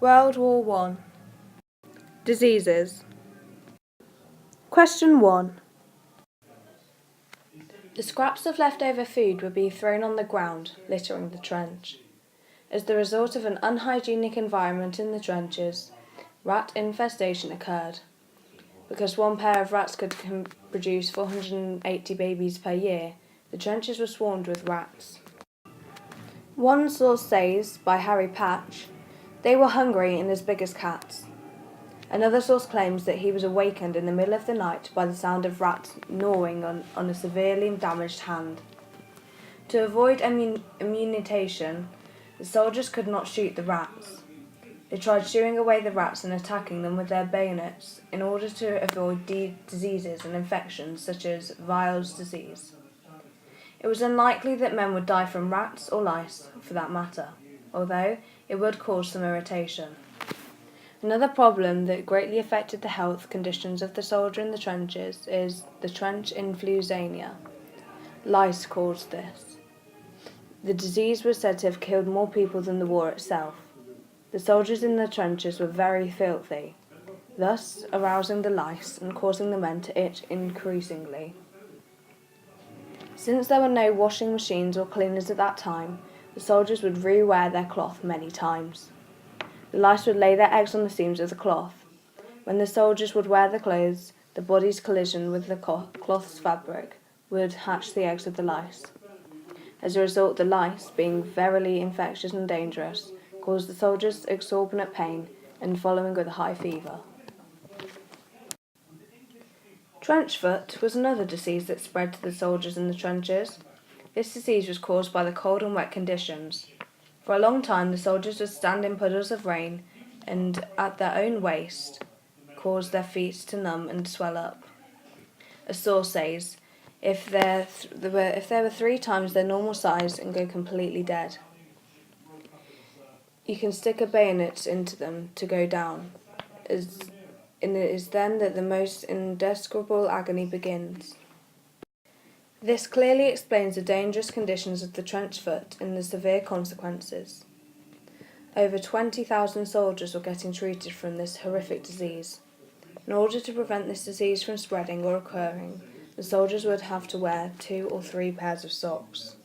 World War One. Diseases. Question 1. The scraps of leftover food would be thrown on the ground, littering the trench. As the result of an unhygienic environment in the trenches, rat infestation occurred. Because one pair of rats could produce 480 babies per year, the trenches were swarmed with rats. One source says, by Harry Patch, they were hungry and as big as cats. Another source claims that he was awakened in the middle of the night by the sound of rats gnawing on a severely damaged hand. To avoid immunization, the soldiers could not shoot the rats. They tried shooing away the rats and attacking them with their bayonets in order to avoid diseases and infections such as Weil's disease. It was unlikely that men would die from rats or lice, for that matter, although it would cause some irritation. Another problem that greatly affected the health conditions of the soldier in the trenches is the trench influenza. Lice caused this. The disease was said to have killed more people than the war itself. The soldiers in the trenches were very filthy, thus arousing the lice and causing the men to itch increasingly. Since there were no washing machines or cleaners at that time, the soldiers would re-wear their cloth many times. The lice would lay their eggs on the seams of the cloth. When the soldiers would wear the clothes, the body's collision with the cloth's fabric would hatch the eggs of the lice. As a result, the lice, being verily infectious and dangerous, caused the soldiers exorbitant pain and following with a high fever. Trench foot was another disease that spread to the soldiers in the trenches. This disease was caused by the cold and wet conditions. For a long time, the soldiers would stand in puddles of rain and, at their own waste, cause their feet to numb and swell up. A source says, if they were 3 times their normal size and go completely dead, you can stick a bayonet into them to go down, and it is then that the most indescribable agony begins. This clearly explains the dangerous conditions of the trench foot and the severe consequences. Over 20,000 soldiers were getting treated from this horrific disease. In order to prevent this disease from spreading or occurring, the soldiers would have to wear 2 or 3 pairs of socks.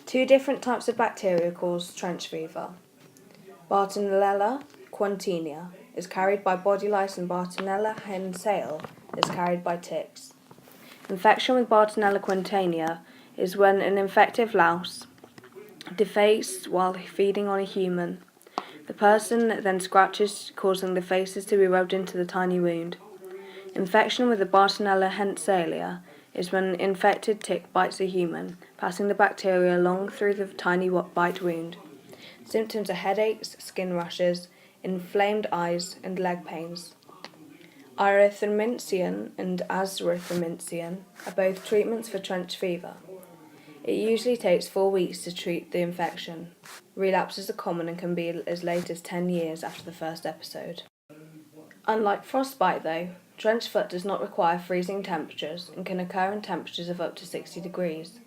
2 different types of bacteria cause trench fever. Bartonella quintina is carried by body lice and Bartonella hensale is carried by ticks. Infection with Bartonella quintina is when an infective louse defecates while feeding on a human. The person then scratches, causing the faces to be rubbed into the tiny wound. Infection with the Bartonella hensale is when an infected tick bites a human, passing the bacteria along through the tiny bite wound. Symptoms are headaches, skin rashes, inflamed eyes, and leg pains. Erythromycin and azithromycin are both treatments for trench fever. It usually takes 4 weeks to treat the infection. Relapses are common and can be as late as 10 years after the first episode. Unlike frostbite though, trench foot does not require freezing temperatures and can occur in temperatures of up to 60 degrees.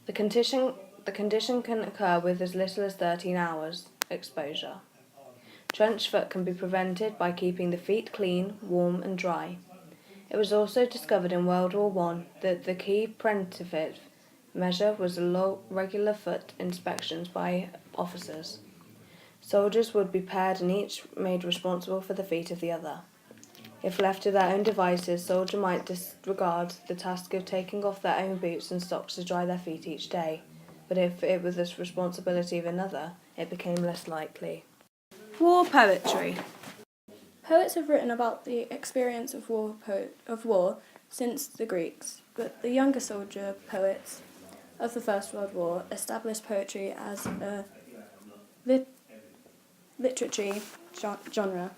The condition can occur with as little as 13 hours exposure. Trench foot can be prevented by keeping the feet clean, warm and dry. It was also discovered in World War I that the key preventive measure was regular foot inspections by officers. Soldiers would be paired and each made responsible for the feet of the other. If left to their own devices, soldiers might disregard the task of taking off their own boots and socks to dry their feet each day, but if it was the responsibility of another, it became less likely. War poetry. Poets have written about the experience of war since the Greeks, but the younger soldier poets of the First World War established poetry as a literary genre.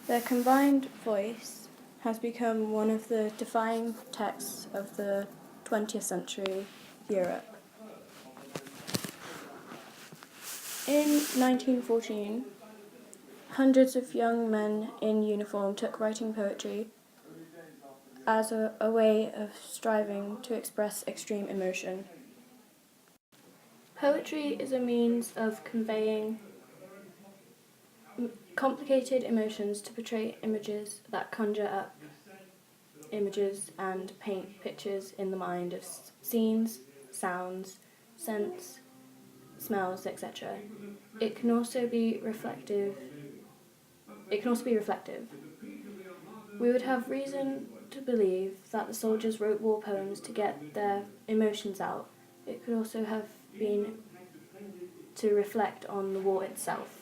Their combined voice has become one of the defining texts of the 20th century Europe. In 1914, hundreds of young men in uniform took writing poetry as a way of striving to express extreme emotion. Poetry is a means of conveying complicated emotions to portray images that conjure up images and paint pictures in the mind of scenes, sounds, scents, smells, etc. It can also be reflective. We would have reason to believe that the soldiers wrote war poems to get their emotions out. It could also have been to reflect on the war itself.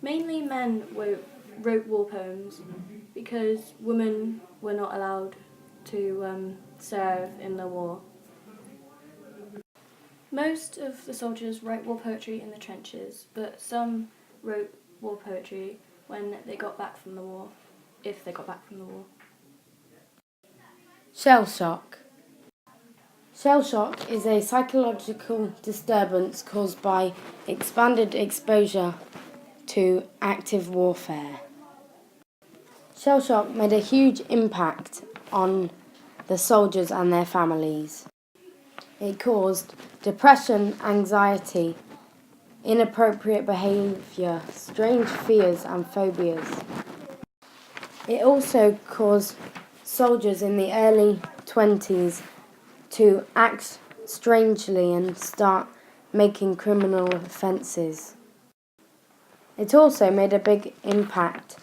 Mainly men wrote war poems because women were not allowed to serve in the war. Most of the soldiers wrote war poetry in the trenches, but some wrote war poetry when they got back from the war, if they got back from the war. Shellshock. Shellshock is a psychological disturbance caused by expanded exposure to active warfare. Shellshock made a huge impact on the soldiers and their families. It caused depression, anxiety, inappropriate behaviour, strange fears and phobias. It also caused soldiers in the early 20s to act strangely and start making criminal offences. It also made a big impact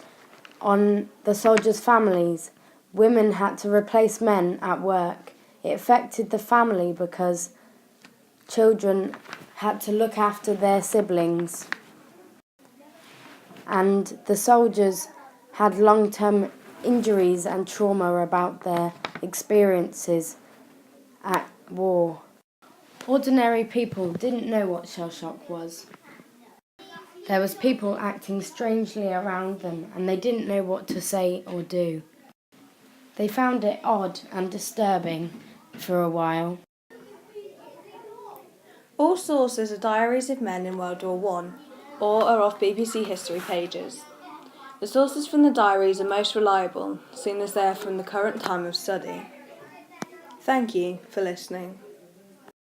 on the soldiers' families. Women had to replace men at work. It affected the family because children had to look after their siblings. And the soldiers had long-term injuries and trauma about their experiences at war. Ordinary people didn't know what shell shock was. There was people acting strangely around them and they didn't know what to say or do. They found it odd and disturbing for a while. All sources are diaries of men in World War I or are off BBC history pages. The sources from the diaries are most reliable, seeing as they are from the current time of study. Thank you for listening.